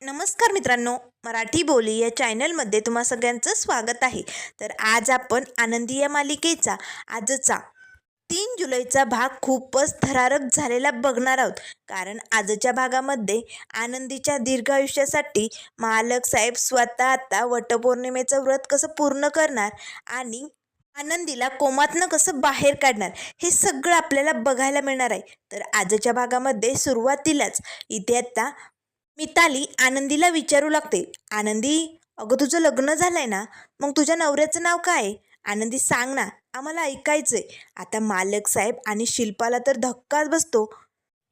नमस्कार मित्रांनो, मराठी बोली या चॅनलमध्ये तुम्हा सगळ्यांचं स्वागत आहे. तर आज आपण आनंदी या मालिकेचा आजचा 3 जुलैचा भाग खूपच थरारक झालेला बघणार आहोत. कारण आजच्या भागामध्ये आनंदीच्या दीर्घायुष्यासाठी मालक साहेब स्वतः आता वटपौर्णिमेचं व्रत कसं पूर्ण करणार आणि आनंदीला कोमातनं कसं बाहेर काढणार हे सगळं आपल्याला बघायला मिळणार आहे. तर आजच्या भागामध्ये सुरुवातीलाच इथे आता मिताली आनंदीला विचारू लागते, आनंदी, अगं तुझं लग्न झालंय ना, मग तुझ्या नवऱ्याचं नाव काय आहे? आनंदी, सांग ना, आम्हाला ऐकायचंय. आता मालक साहेब आणि शिल्पाला तर धक्काच बसतो.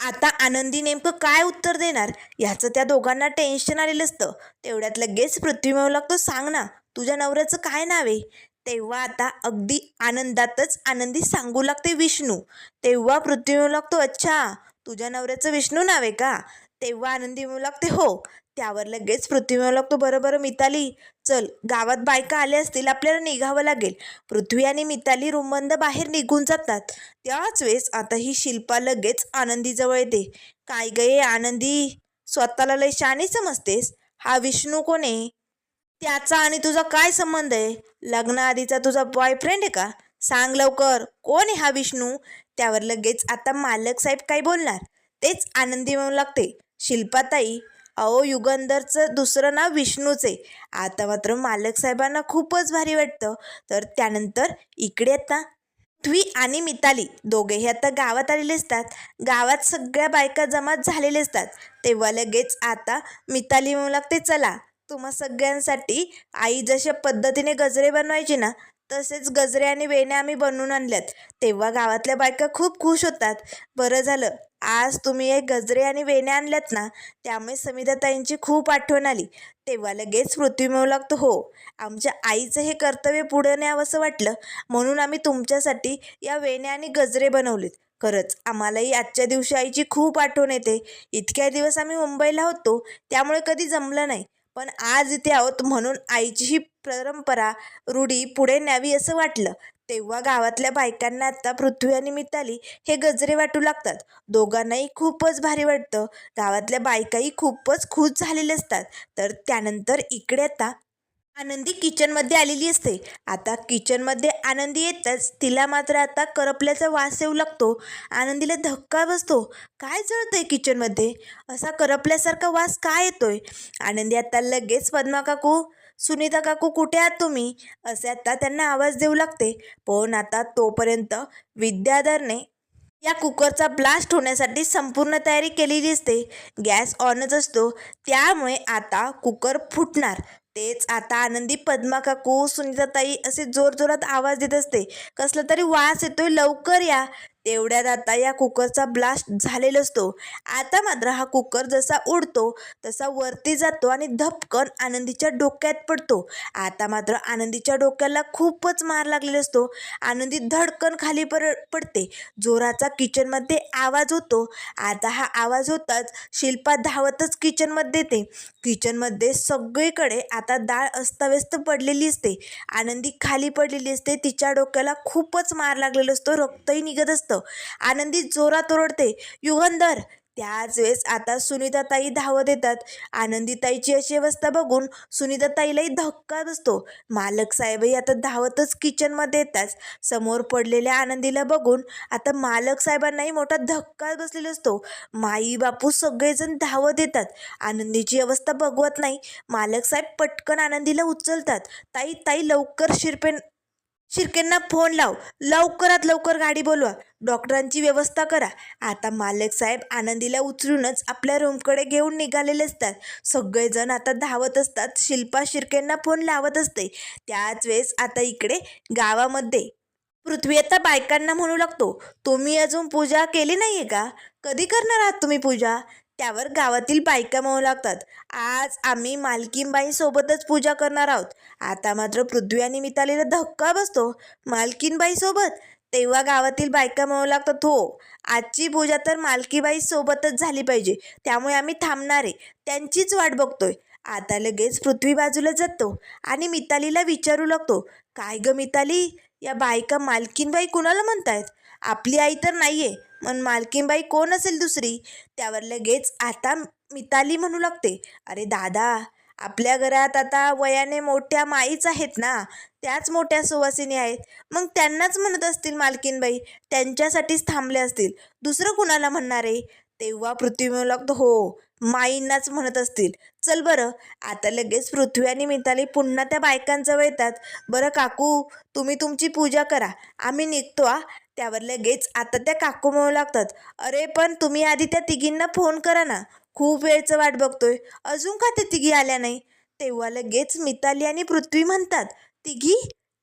आता आनंदी नेमकं काय उत्तर देणार ह्याचं त्या दोघांना टेन्शन आलेलं असतं. तेवढ्यात लगेच पृथ्वी म्हणू लागतो, सांग ना, तुझ्या नवऱ्याचं काय नाव आहे? तेव्हा आता अगदी आनंदातच आनंदी सांगू लागते, विष्णू. तेव्हा पृथ्वी म्हणू लागतो, अच्छा, तुझ्या नवऱ्याचं विष्णू नाव आहे का? तेव्हा आनंदी म्हणू लागते, हो. त्यावर लगेच पृथ्वी म्हणू लागतो, बरं बरं मिताली, चल, गावात बायका आल्या असतील, आपल्याला निघावं लागेल. पृथ्वी आणि मिताली रूमबंद बाहेर निघून जातात. त्याच वेळेस आता ही शिल्पा लगेच आनंदीजवळ येते. काय गे आनंदी, स्वतःला लय शाणी समजतेस? हा विष्णू कोण आहे? त्याचा आणि तुझा काय संबंध आहे? लग्नाआधीचा तुझा बॉयफ्रेंड आहे का? सांग लवकर, कोण आहे हा विष्णू? त्यावर लगेच आता मालक साहेब काय बोलणार तेच आनंदी म्हणू लागते, शिल्पाताई, अहो युगंधरचं दुसरं नाव विष्णूच आहे. आता मात्र मालक साहेबांना खूपच भारी वाटतं. तर त्यानंतर इकडे आता पृथ्वी आणि मिताली दोघेही आता गावात आलेले असतात. गावात सगळ्या बायका जमा झालेले असतात. तेव्हा लगेच आता मिताली म्हणू लागते, चला, तुम्हा सगळ्यांसाठी आई जशा पद्धतीने गजरे बनवायचे ना, तसेच गजरे आणि वेण्या आम्ही बनवून आणल्यात. तेव्हा गावातल्या बायका खूप खुश होतात. बरं झालं आज तुम्ही हे गजरे आणि वेण्या आणल्यात ना, त्यामुळे समिधाताईंची खूप आठवण आली. तेव्हा लगेच पृथ्वी म्हणू लागतो, हो, आमच्या आईचं हे कर्तव्य पुढे न्यावंसं वाटलं, म्हणून आम्ही तुमच्यासाठी या वेण्या आणि गजरे बनवलेत. खरंच आम्हालाही आजच्या दिवशी आईची खूप आठवण येते. इतक्या दिवस आम्ही मुंबईला होतो, त्यामुळे कधी जमलं नाही, पण आज इथे आहोत म्हणून आईची ही परंपरा, रूढी पुढे न्यावी असं वाटलं. तेव्हा गावातल्या बायकांना आता पृथ्वी आणि मिताली हे गजरे वाटू लागतात. दोघांनाही खूपच भारी वाटतं. गावातल्या बायकाही खूपच खुश झालेल्या असतात. तर त्यानंतर इकडे आता आनंदी किचनमध्ये आलेली असते. आता किचनमध्ये आनंदी येतच तिला मात्र आता करपल्याचा वास येऊ लागतो. आनंदीला धक्का बसतो. काय जळतंय किचनमध्ये? असा करपल्यासारखा वास काय येतोय? आनंदी आता लगेच पद्मा काकू, सुनीता काकू, कुठे आहात तुम्ही? असे आता त्यांना आवाज देऊ लागते. पण आता तोपर्यंत विद्याधरने या कुकरचा ब्लास्ट होण्यासाठी संपूर्ण तयारी केलेली असते. गॅस ऑनच असतो, त्यामुळे आता कुकर फुटणार. तेच आता आनंदी पद्मा काकू, सुनीताताई असे जोरजोरात आवाज देत असते. कसला तरी वास येतोय, लवकर या. तेवढ्यात आता या कुकरचा ब्लास्ट झालेला असतो. आता मात्र हा कुकर जसा उडतो तसा वरती जातो आणि धपकन आनंदीच्या डोक्यात पडतो. आता मात्र आनंदीच्या डोक्याला खूपच मार लागलेला असतो. आनंदी धडकन खाली पडते. जोराचा किचनमध्ये आवाज होतो. आता हा आवाज होताच शिल्पा धावतच किचनमध्ये येते. किचनमध्ये सगळीकडे आता डाळ अस्ताव्यस्त पडलेली असते. आनंदी खाली पडलेली असते. तिच्या डोक्याला खूपच मार लागलेला असतो. रक्तही निघत असतं. आनंदी जोरात ओरडते, युगंधर. त्याच वेळेस आता सुनीताताई धावत येतात. आनंदीताईची अशी अवस्था बघून सुनीताताईलाही धक्का बसतो. मालक साहेबही आता धावतच किचनमध्ये येतात. समोर पडलेल्या आनंदीला बघून आता मालक साहेबांनाही मोठा धक्का बसलेला असतो. माई बापू सगळेजण धावत येतात. आनंदीची अवस्था बघवत नाही. मालक साहेब पटकन आनंदीला उचलतात. ताई ताई, लवकर शिर्केंना फोन लाव, लवकरात लवकर गाडी बोलवा, डॉक्टरांची व्यवस्था करा. आता मालक साहेब आनंदीला उचलूनच आपल्या रूमकडे घेऊन निघालेले असतात. सगळेजण आता धावत असतात. शिल्पा शिर्केंना फोन लावत असते. त्याच वेळेस आता इकडे गावामध्ये पृथ्वी आता बायकांना म्हणू लागतो, तुम्ही अजून पूजा केली नाहीये का? कधी करणार आहात तुम्ही पूजा? त्यावर गावातील बायका म्हणू लागतात, आज आम्ही मालकीनबाई सोबतच पूजा करणार आहोत. आता मात्र पृथ्वी आणि मितालीला धक्का बसतो. मालकीनबाई सोबत? तेव्हा गावातील बायका म्हणू लागतात, हो, आजची पूजा तर मालकीबाई सोबतच झाली पाहिजे, त्यामुळे आम्ही थांबणार आहे, त्यांचीच वाट बघतोय. आता लगेच पृथ्वी बाजूला जातो आणि मितालीला विचारू लागतो, काय ग मिताली, या बायका मालकीनबाई कुणाला म्हणतायत? आपली आई तर नाहीये, मग मालकीनबाई कोण असेल दुसरी? त्यावर लगेच आता मिताली म्हणू लागते, अरे दादा, आपल्या घरात आता वयाने मोठ्या माईच आहेत ना, त्याच मोठ्या सुवासिनी आहेत. मग त्यांनाच म्हणत असतील मालकीनबाई, त्यांच्यासाठीच थांबले असतील, दुसरं कुणाला म्हणणार आहे? तेव्हा पृथ्वी म्हणू लागतो, हो, माईंनाच म्हणत असतील. चल बरं. आता लगेच पृथ्वी आणि मिताली पुन्हा त्या बायकांजवळ येतात. बरं काकू, तुम्ही तुमची पूजा करा, आम्ही निघतो आ. त्यावर लगेच आता त्या काकू म्हणू लागतात, अरे पण तुम्ही आधी त्या तिघींना फोन करा ना, खूप वेळचं वाट बघतोय, अजून का त्या तिघी आल्या नाही? तेव्हा लगेच मिताली आणि पृथ्वी म्हणतात, तिघी?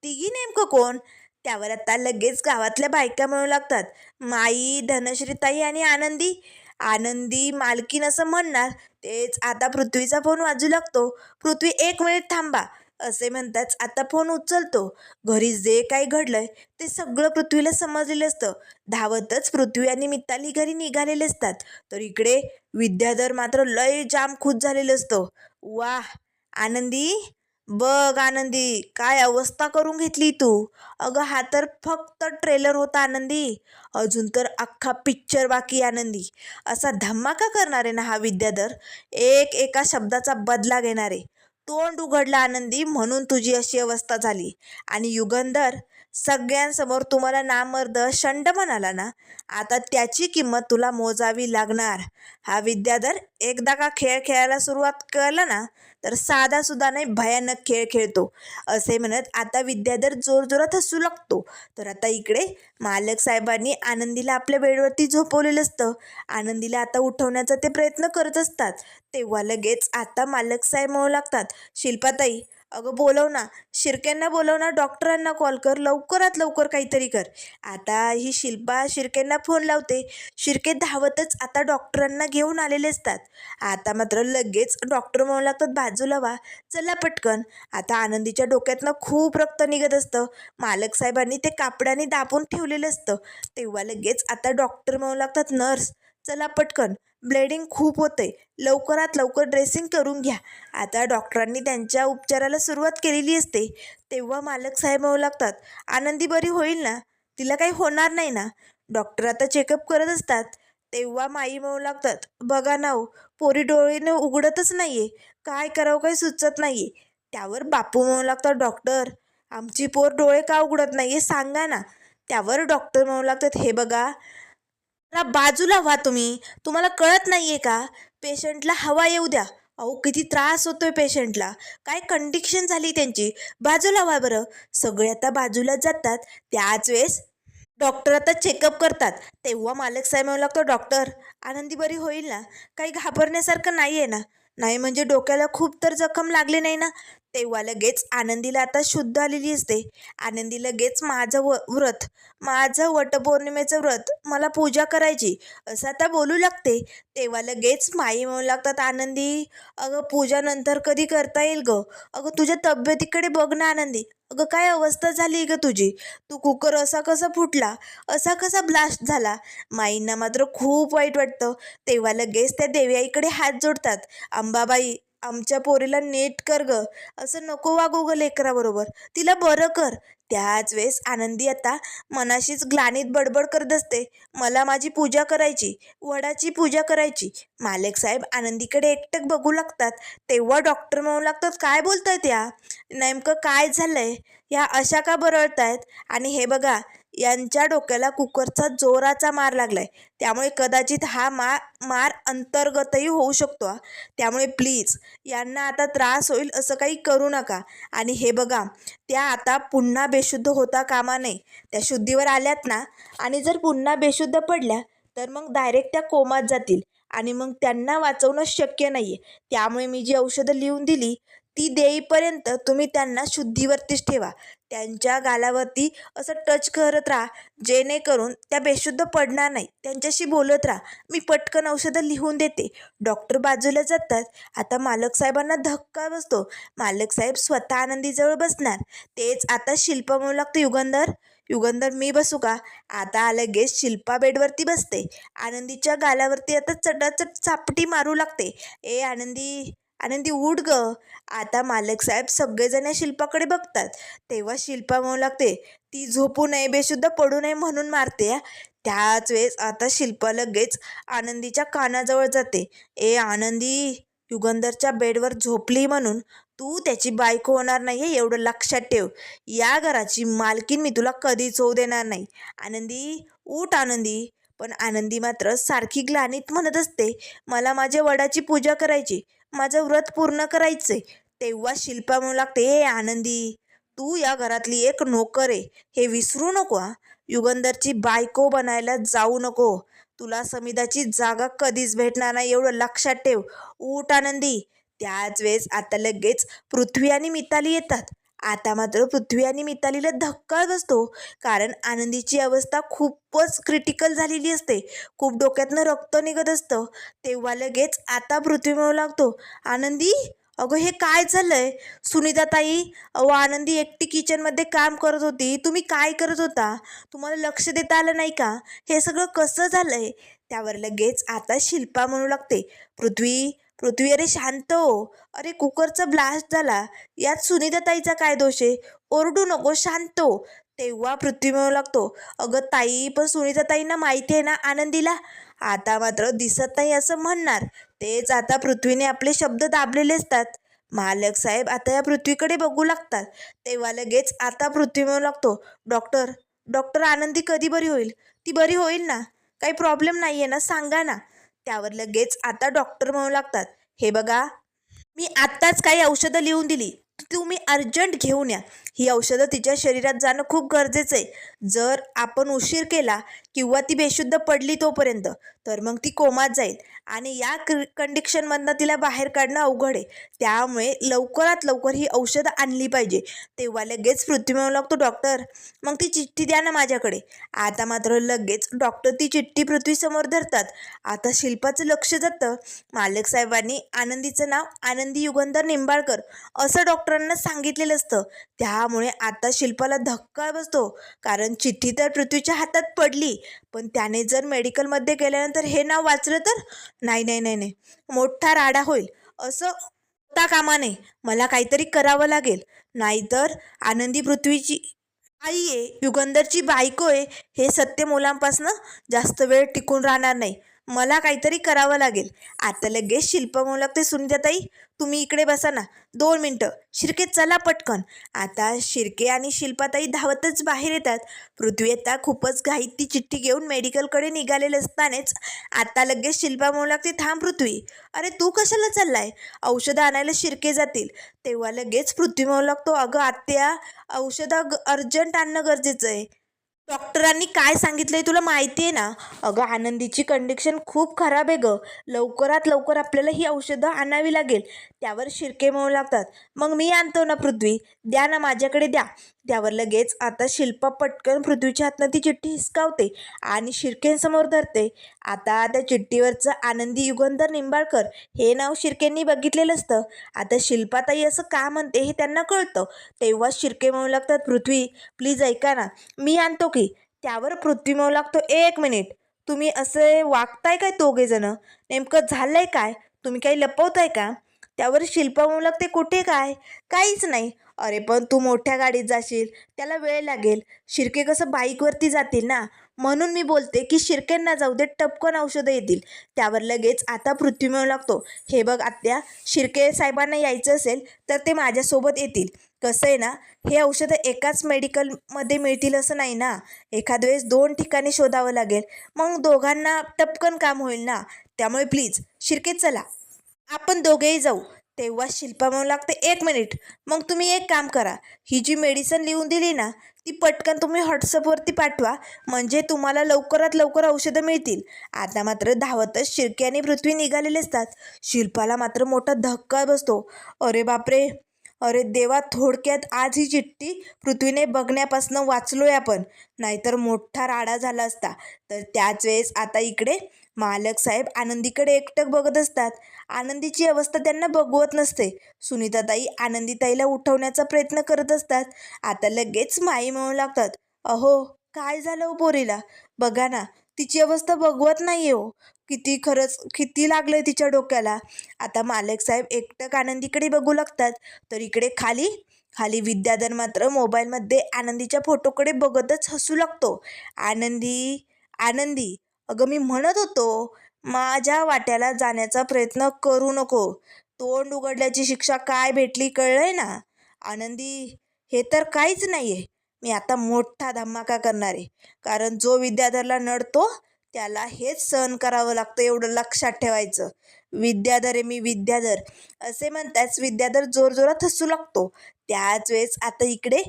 तिघी नेमकं कोण? त्यावर आता लगेच गावातल्या बायका म्हणू लागतात, माई, धनश्रीताई आणि आनंदी. आनंदी मालकीन असं म्हणणार, तेच आता पृथ्वीचा फोन वाजू लागतो. पृथ्वी, 1 मिनिट थांबा, असे म्हणताच आता फोन उचलतो. घरी जे काही घडलंय ते सगळं पृथ्वीला समजलेलं असतं. धावतच पृथ्वी आणि मिताली घरी निघालेले असतात. तर इकडे विद्याधर मात्र लय जाम खुश झालेलं असतं. वाह आनंदी, बघ आनंदी, काय अवस्था करून घेतली तू. अगं हा तर फक्त ट्रेलर होता आनंदी, अजून तर अख्खा पिक्चर बाकी आनंदी. असा धमाका करणार आहे ना हा विद्याधर, एका शब्दाचा बदला घेणार आहे. तोंड उघडला आनंदी म्हणून तुझी अशी अवस्था झाली. आणि युगंधर, सगळ्यांसमोर तुम्हाला नामर्द शंड म्हणाला ना, आता त्याची किंमत तुला मोजावी लागणार. हा विद्याधर एकदा का खेळ खेळायला सुरुवात केला ना, तर साधा सुद्धा नाही, भयानक खेळ खेळतो. असे म्हणत आता विद्याधर जोरजोरात हसू लागतो. तर आता इकडे मालक साहेबांनी आनंदीला आपल्या बेडवरती झोपवलेलं असतं. आनंदीला आता उठवण्याचा ते प्रयत्न करत असतात. तेव्हा लगेच आता मालक साहेब म्हणू लागतात, शिल्पाताई, अगं बोलव ना, शिर्क्यांना बोलव ना, डॉक्टरांना कॉल कर, लवकरात लवकर काहीतरी कर. आता ही शिल्पा शिर्क्यांना फोन लावते. शिर्के धावतच आता डॉक्टरांना घेऊन आलेले असतात. आता मात्र लगेच डॉक्टर म्हणू लागतात, बाजूला व्हा, चला पटकन. आता आनंदीच्या डोक्यातनं खूप रक्त निघत असतं. मालक साहेबांनी ते कापडाने दाबून ठेवलेलं असतं. तेव्हा लगेच आता डॉक्टर म्हणू लागतात, नर्स, चला पटकन, ब्लिडिंग खूप होते, लवकरात लवकर ड्रेसिंग करून घ्या. आता डॉक्टरांनी त्यांच्या उपचाराला सुरुवात केलेली असते. तेव्हा मालक साहेब म्हणू लागतात, आनंदी बरी होईल ना, तिला काही होणार नाही ना? डॉक्टर आता चेकअप करत असतात. तेव्हा माई म्हणू लागतात, बघा ना हो, पोरी डोळेने उघडतच नाहीये, काय करावं काही सुचत नाहीये. त्यावर बापू म्हणू लागतात, डॉक्टर, आमची पोर डोळे का उघडत नाहीये सांगा ना. त्यावर डॉक्टर म्हणू लागतात, हे बघा, जरा बाजूला व्हा तुम्ही, तुम्हाला कळत नाहीये का? पेशंटला हवा येऊ द्या. अहो किती त्रास होतोय पेशंटला, काय कंडिशन झाली त्यांची, बाजूला व्हा बरं. सगळे आता बाजूला जातात. त्याच वेळेस डॉक्टर आता चेकअप करतात. तेव्हा मालक साहेब म्हणू लागतो, डॉक्टर, आनंदी बरी होईल ना, काही घाबरण्यासारखं नाही आहे ना? नाही म्हणजे डोक्याला खूप तर जखम लागली नाही ना? तेव्हा लगेच आनंदीला आता शुद्ध आलेली असते. आनंदी लगेच माझं वटपौर्णिमेचं व्रत, मला पूजा करायची, असं आता बोलू लागते. तेव्हा लगेच माई म्हणू लागतात, आनंदी, अगं पूजा नंतर कधी करता येईल गं, अगं तुझ्या तब्येतीकडे बघ ना आनंदी, अगं काय अवस्था झाली ग तुझी, तू कुकर असा कसा फुटला, असा कसा ब्लास्ट झाला. माईंना मात्र खूप वाईट वाटतं. तेव्हा लगेच त्या देवीआईकडे हात जोडतात, अंबाबाई, आमच्या पोरीला नीट कर ग, असं नको वागू ग लेकराबरोबर, तिला बरं कर. त्याच वेळेस आनंदी आता मनाशीच ग्लानीत बडबड करत असते, मला माझी पूजा करायची, वडाची पूजा करायची. मालक साहेब आनंदीकडे एकटक बघू लागतात. तेव्हा डॉक्टर म्हणू लागतात, काय बोलतायत या, नेमकं काय झालंय, ह्या अशा का बरळतायत? आणि हे बघा, यांच्या डोक्याला कुकरचा जोराचा मार लागलाय, त्यामुळे कदाचित हा मार अंतर्गतही होऊ शकतो. त्यामुळे प्लीज यांना आता त्रास होईल असं काही करू नका. आणि हे बघा, त्या आता पुन्हा बेशुद्ध होता कामा नये. त्या शुद्धीवर आल्यात ना, आणि जर पुन्हा बेशुद्ध पडल्या तर मग डायरेक्ट त्या कोमात जातील, आणि मग त्यांना वाचवणं शक्य नाही आहे. त्यामुळे मी जी औषधं लिहून दिली ती देईपर्यंत तुम्ही त्यांना शुद्धीवरतीच ठेवा. त्यांच्या गालावरती असं टच करत राहा, जेणेकरून त्या बेशुद्ध पडणार नाही. त्यांच्याशी बोलत राहा, मी पटकन औषधं लिहून देते. डॉक्टर बाजूला जातात. आता मालक साहेबांना धक्का बसतो. मालक साहेब स्वतः आनंदीजवळ बसणार. तेच आता शिल्पा म्हणू लागते, युगंधर मी बसू का? आता लगेच शिल्पा बेडवरती बसते. आनंदीच्या गालावरती आता चटाचट चापटी मारू लागते. ए आनंदी, आनंदी उठ ग. आता मालक साहेब सगळेजण या शिल्पाकडे बघतात. तेव्हा शिल्पा म्हणू लागते, ती झोपू नये, बेशुद्ध पडू नये म्हणून मारते. त्याच वेळेस आता शिल्पा लगेच आनंदीच्या कानाजवळ जाते. ए आनंदी, युगंधरच्या बेडवर झोपली म्हणून तू त्याची बायको होणार नाहीये, एवढं लक्षात ठेव. या घराची मालकीन मी तुला कधीच होऊ देणार नाही. आनंदी, उठ आनंदी. पण आनंदी मात्र सारखी ग्लानीत म्हणत असते, मला माझ्या वडाची पूजा करायची, माझं व्रत पूर्ण करायचंय. तेव्हा शिल्पा म्हणू लागते, ए आनंदी, तू या घरातली एक नोकर आहे, हे विसरू नको हा. युगंधरची बायको बनायला जाऊ नको. तुला समिधाची जागा कधीच भेटणार नाही, एवढं लक्षात ठेव. उठ आनंदी. त्याच वेळेस आता लगेच पृथ्वी आणि मिताली येतात. आता मात्र पृथ्वी आणि मितालीला धक्का बसतो, कारण आनंदीची अवस्था खूपच क्रिटिकल झालेली असते. खूप डोक्यातनं रक्त निघत असतं. तेव्हा लगेच आता पृथ्वी म्हणू लागतो, आनंदी, अगं हे काय झालंय? सुनीता ताई, अहो आनंदी एकटी किचनमध्ये काम करत होती, तुम्ही काय करत होता? तुम्हाला लक्ष देता आलं नाही का? हे सगळं कसं झालंय? त्यावर लगेच आता शिल्पा म्हणू लागते, पृथ्वी, पृथ्वी, अरे शांत हो. अरे कुकरचा ब्लास्ट झाला, यात सुनीता ताईचा काय दोष आहे? ओरडू नको, शांत हो. तेव्हा पृथ्वी म्हणू लागतो, अगं ताई, पण सुनीता ताईंना माहिती आहे ना आनंदीला? आता मात्र दिसत नाही असं म्हणणार. तेच आता पृथ्वीने आपले शब्द दाबलेले असतात. मालक साहेब आता या पृथ्वीकडे बघू लागतात. तेव्हा लगेच आता पृथ्वी म्हणू लागतो, डॉक्टर, डॉक्टर, आनंदी कधी बरी होईल? ती बरी होईल ना? काही प्रॉब्लेम नाही आहे ना? सांगा ना. त्यावर लगेच आता डॉक्टर म्हणू लागतात, हे बघा, मी आत्ताच काही औषधं लिहून दिली, तुम्ही अर्जंट घेऊन या. ही औषधं तिच्या शरीरात जाणं खूप गरजेचं आहे. जर आपण उशीर केला किंवा ती बेशुद्ध पडली तोपर्यंत, तर मग ती कोमात जाईल आणि या कंडिशनमधनं तिला बाहेर काढणं अवघड आहे. त्यामुळे लवकरात लवकर ही औषधं आणली पाहिजे. तेव्हा लगेच पृथ्वी म्हणू लागतो, डॉक्टर, मग ती चिठ्ठी द्या ना माझ्याकडे. आता मात्र लगेच डॉक्टर ती चिठ्ठी पृथ्वीसमोर धरतात. आता शिल्पाचं लक्ष जातं. मालक साहेबांनी आनंदीचं नाव आनंदी युगंधर निंबाळकर असं डॉक्टरांना सांगितलेलं असतं. त्यामुळे आता शिल्पाला धक्का बसतो, कारण चिठ्ठी तर पृथ्वीच्या हातात पडली, पण त्याने जर मेडिकलमध्ये गेल्यानंतर हे नाव वाचलं तर नाही नाही नाही नाही, मोठा राडा होईल. असं होता कामा नये. मला काहीतरी करावं लागेल, नाहीतर आनंदी पृथ्वीची आई आहे, युगंधरची बायको आहे, हे सत्य मुलांपासनं जास्त वेळ टिकून राहणार नाही. मला काहीतरी करावं लागेल. आता लगेच शिल्पा म्हणू लागते, सुनीताताई, तुम्ही इकडे बसा ना 2 मिनटं. शिर्के चला पटकन. आता शिर्के आणि शिल्पाताई धावतच बाहेर येतात. पृथ्वी आता खूपच घाईत ती चिठ्ठी घेऊन मेडिकलकडे निघालेले असतानाच आता लगेच शिल्पा म्हणू लागते, थांब पृथ्वी, अरे तू कशाला चाललाय? औषधं आणायला शिर्के जातील. तेव्हा लगेच पृथ्वी म्हणू लागतो, अगं आत्या, औषधं अर्जंट आणणं गरजेचं आहे. डॉक्टरांनी काय सांगितलंय तुला माहिती आहे ना? अगं आनंदीची कंडिशन खूप खराब आहे गं, लवकरात लवकर आपल्याला ही औषधं आणावी लागेल. त्यावर शिर्के म्हणू लागतात, मग मी आणतो ना पृथ्वी, द्या ना माझ्याकडे द्या. त्यावर लगेच आता शिल्पा पटकन पृथ्वीच्या हातनं ती चिठ्ठी हिसकावते आणि शिर्केंसमोर धरते. आता त्या चिठ्ठीवरचं आनंदी युगंधर निंबाळकर हे नाव शिर्केंनी बघितलेलं असतं. आता शिल्पाताई असं का म्हणते हे त्यांना कळतं. तेव्हा शिर्के म्हणू लागतात, पृथ्वी, प्लीज ऐका ना, मी आणतो की. त्यावर पृथ्वी म्हणू लागतो, 1 मिनिट, तुम्ही असे वागताय काय दोघेजण? नेमकं झालंय काय? तुम्ही काही लपवताय का? त्यावर शिल्पा म्हणू लागते, कुठे काय, काहीच नाही. अरे पण तू मोठ्या गाडीत जाशील, त्याला वेळ लागेल. शिर्के कसं बाईकवरती जातील ना, म्हणून मी बोलते की शिर्केंना जाऊ दे, टपकन औषधं येतील. त्यावर लगेच आता पृथ्वी म्हणू लागतो, हे बघ आत्या, शिर्के साहेबांना यायचं असेल तर ते माझ्यासोबत येतील. कसं आहे ना, हे औषधं एकाच मेडिकलमध्ये मिळतील असं नाही ना, एखाद वेळेस 2 ठिकाणी शोधावं लागेल, मग दोघांना टपकन काम होईल ना. त्यामुळे प्लीज शिर्के चला, आपण दोघेही जाऊ. तेव्हा शिल्पा म्हणू लागते, 1 मिनिट, मग तुम्ही एक काम करा, ही जी मेडिसिन लिहून दिली ना, ती पटकन तुम्ही व्हॉट्सअपवरती पाठवा, म्हणजे तुम्हाला लवकरात लवकर औषधं मिळतील. आता मात्र धावतच शिर्के आणि पृथ्वी निघालेले असतात. शिल्पाला मात्र मोठा धक्का बसतो. अरे बापरे, अरे देवा, थोडक्यात आज ही चिठ्ठी पृथ्वीने बघण्यापासून वाचलोय आपण, नाहीतर मोठा राडा झाला असता. तर त्याच वेळेस आता इकडे मालक साहेब आनंदीकडे एकटक बघत असतात. आनंदीची अवस्था त्यांना बघवत नसते. सुनीताताई आनंदीताईला उठवण्याचा प्रयत्न करत असतात. आता लगेच माई म्हणू लागतात, अहो काय झालं हो पोरीला? बघा ना, तिची अवस्था बघवत नाही हो. किती, खरंच किती लागलंय तिच्या डोक्याला. आता मालक साहेब एकटक आनंदीकडे बघू लागतात. तर इकडे खाली खाली विद्याधर मात्र मोबाईलमध्ये आनंदीच्या फोटोकडे बघतच हसू लागतो. आनंदी, आनंदी, अगं मी म्हणत होतो, माझ्या वाट्याला जाण्याचा प्रयत्न करू नको. तोंड उघडल्याची शिक्षा काय भेटली कळलंय ना? आनंदी, हे तर काहीच नाहीये. मी आता मोठा धमाका करणार आहे. कारण जो विद्याधरला नडतो त्याला हेच सहन करावं लागतं, एवढं लक्षात ठेवायचं. विद्याधर आहे मी, विद्याधर असे म्हणताच विद्याधर जोरजोरात हसू लागतो. त्याच वेळेस आता इकडे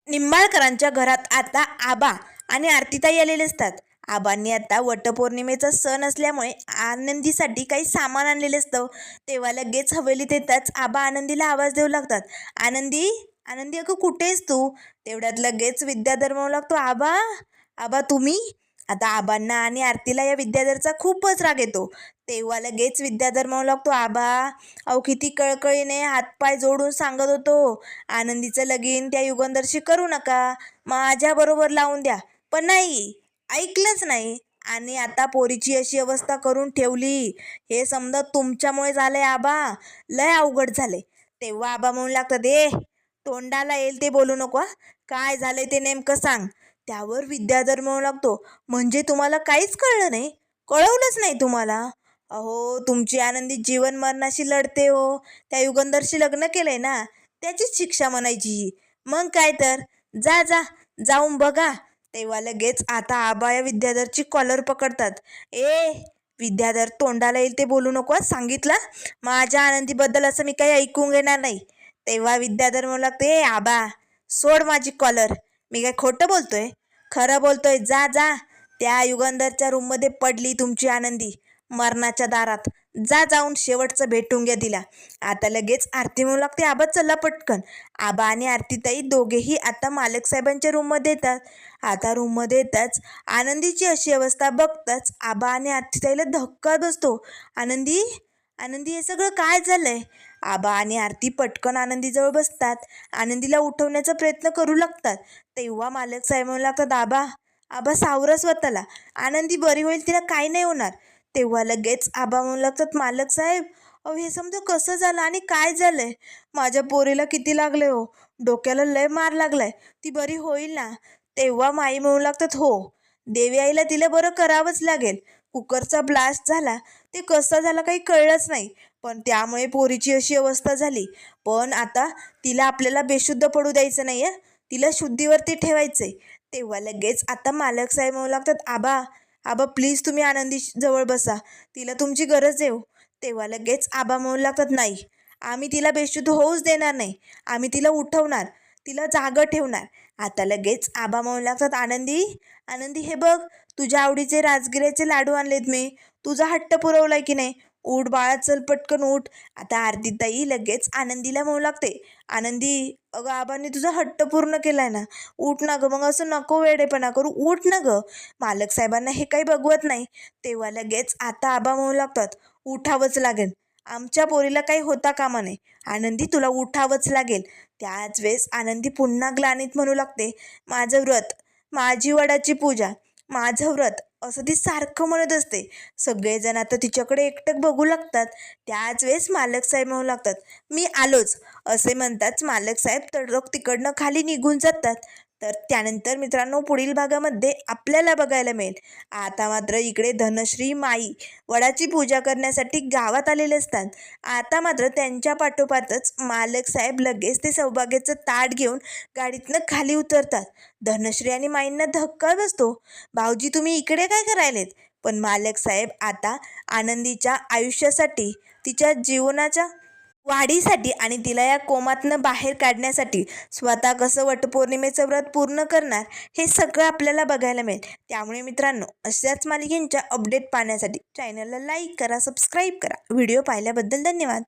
निंबाळकरांच्या घरात आता आबा आणि आरतीताई आलेले असतात. आबांनी आता वटपौर्णिमेचा सण असल्यामुळे आनंदीसाठी काही सामान आणलेले असतं. तेव्हा लगेच हवेलीत येताच आबा आनंदीला आवाज देऊ लागतात. आनंदी, आनंदी अगं कुठे आहेस तू? तेवढ्यात लगेच विद्याधर म्हणू लागतो, आबा, आबा तुम्ही? आता आबांना आणि आरतीला या विद्याधरचा खूपच राग येतो. तेव्हा लगेच विद्याधर म्हणू लागतो, आबा अहो किती कळकळीने हातपाय जोडून सांगत होतो, आनंदीचं लगीन त्या युगंधरशी करू नका, माझ्याबरोबर लावून द्या. पण नाही, ऐकलंच नाही. आणि आता पोरीची अशी अवस्था करून ठेवली. हे समजा तुमच्यामुळे झालंय आबा, लय अवघड झाले. तेव्हा आबा म्हणू लागतात, तोंडाला येईल ते बोलू नको. काय झालंय ते नेमकं सांग. त्यावर विद्याधर म्हणू लागतो, म्हणजे तुम्हाला काहीच कळलं नाही? कळवलंच नाही तुम्हाला? अहो तुमची आनंदी जीवन मरणाशी लढते हो. त्या युगंधरशी लग्न केलंय ना, त्याचीच शिक्षा म्हणायची ही. मग काय तर, जा जा जाऊन बघा. तेव्हा लगेच आता आबा या विद्याधरची कॉलर पकडतात. विद्याधर, तोंडाला येईल ते बोलू नको, सांगितलं? माझ्या आनंदीबद्दल असं मी काही ऐकून घेणार नाही. तेव्हा विद्याधर म्हणू लागते, आबा सोड माझी कॉलर, मी काय खोटं बोलतोय? खरं बोलतोय. जा जा, त्या युगंधरच्या रूममध्ये पडली तुमची आनंदी मरणाच्या दारात. जा जाऊन शेवटचं भेटून घ्या तिला. आता लगेच आरती म्हणू लागते, आबा चला पटकन. आबा आणि आरतीताई दोघेही आता मालक साहेबांच्या रूममध्ये येतात. आता रूममध्ये येताच आनंदीची अशी अवस्था बघताच आबा आणि आरतीताईला धक्का बसतो. आनंदी, आनंदी हे सगळं काय झालंय? आबा आणि आरती पटकन आनंदीजवळ बसतात. आनंदीला उठवण्याचा प्रयत्न करू लागतात. तेव्हा मालक साहेब म्हणू लागतात, आबा, आबा सावरा स्वतःला, आनंदी बरी होईल, तिला काही नाही होणार. तेव्हा लगेच आबा म्हणू लागतात, मालक साहेब अहो हे समजा कसं झालं आणि काय झालंय? माझ्या पोरीला किती लागले हो, डोक्याला लय मार लागलाय, ती बरी होईल ना? तेव्हा माई म्हणू लागतात, हो, देवी आईला तिला बरं करावंच लागेल. कुकरचा ब्लास्ट झाला, ते कसा झाला काही कळलंच नाही, पण त्यामुळे पोरीची अशी अवस्था झाली. पण आता तिला आपल्याला बेशुद्ध पडू द्यायचं नाही आहे, तिला शुद्धीवरती ठेवायचंय. तेव्हा लगेच आता मालक साहेब म्हणू लागतात, आबा, आबा प्लीज तुम्ही आनंदी जवळ बसा, तिला तुमची गरज आहे हो. तेव्हा लगेच आबा म्हणू लागतात, नाही, आम्ही तिला बेशुद्ध होऊच देणार नाही, आम्ही तिला उठवणार, तिला जागं ठेवणार. आता लगेच आबा म्हणू लागतात, आनंदी, आनंदी हे बघ, तुझ्या आवडीचे राजगिऱ्याचे लाडू आणलेत मी, तुझा हट्ट पुरवलाय की नाही? उठ बाळा, चल पटकन उठ. आता आरतीताई लगेच आनंदीला म्हणू लागते, आनंदी अगं आबांनी तुझा हट्ट पूर्ण केलाय ना, उठ ना गं, मग असं नको वेडेपणा करू, उठ ना गं. मालक साहेबांना हे काही बघवत नाही. तेव्हा लगेच आता आबा म्हणू लागतात, उठावंच लागेल, आमच्या पोरीला काही होता कामा नाही, आनंदी तुला उठावंच लागेल. त्याच वेळेस आनंदी पुन्हा ग्लानीत म्हणू लागते, माझं व्रत, माझी वडाची पूजा, माझं व्रत असं ती सारखं म्हणत असते. सगळेजण आता तिच्याकडे एकटक बघू लागतात. त्याच वेळेस मालक साहेब म्हणू लागतात, मी आलोच. असे म्हणताच मालक साहेब तडक तिकडनं खाली निघून जातात. तर त्यानंतर मित्रांनो पुढील भागामध्ये आपल्याला बघायला मिळेल, आता मात्र इकडे धनश्री माई वडाची पूजा करण्यासाठी गावात आलेले असतात. आता मात्र त्यांच्या पाठोपाठच मालक साहेब लगेच ते सौभाग्याचं ताट घेऊन गाडीतनं खाली उतरतात. धनश्री आणि माईंना धक्का बसतो, भाऊजी तुम्ही इकडे काय करायलेत? पण मालक साहेब आता आनंदीच्या आयुष्यासाठी, तिच्या जीवनाच्या वाढीसाठी आणि तिला या कोमातनं बाहेर काढण्यासाठी स्वतः कसं वटपौर्णिमेचं व्रत पूर्ण करणार हे सगळं आपल्याला बघायला मिळेल. त्यामुळे मित्रांनो अशाच मालिकेंच्या अपडेट पाहण्यासाठी चॅनलला लाईक करा, सबस्क्राईब करा. व्हिडिओ पाहिल्याबद्दल धन्यवाद.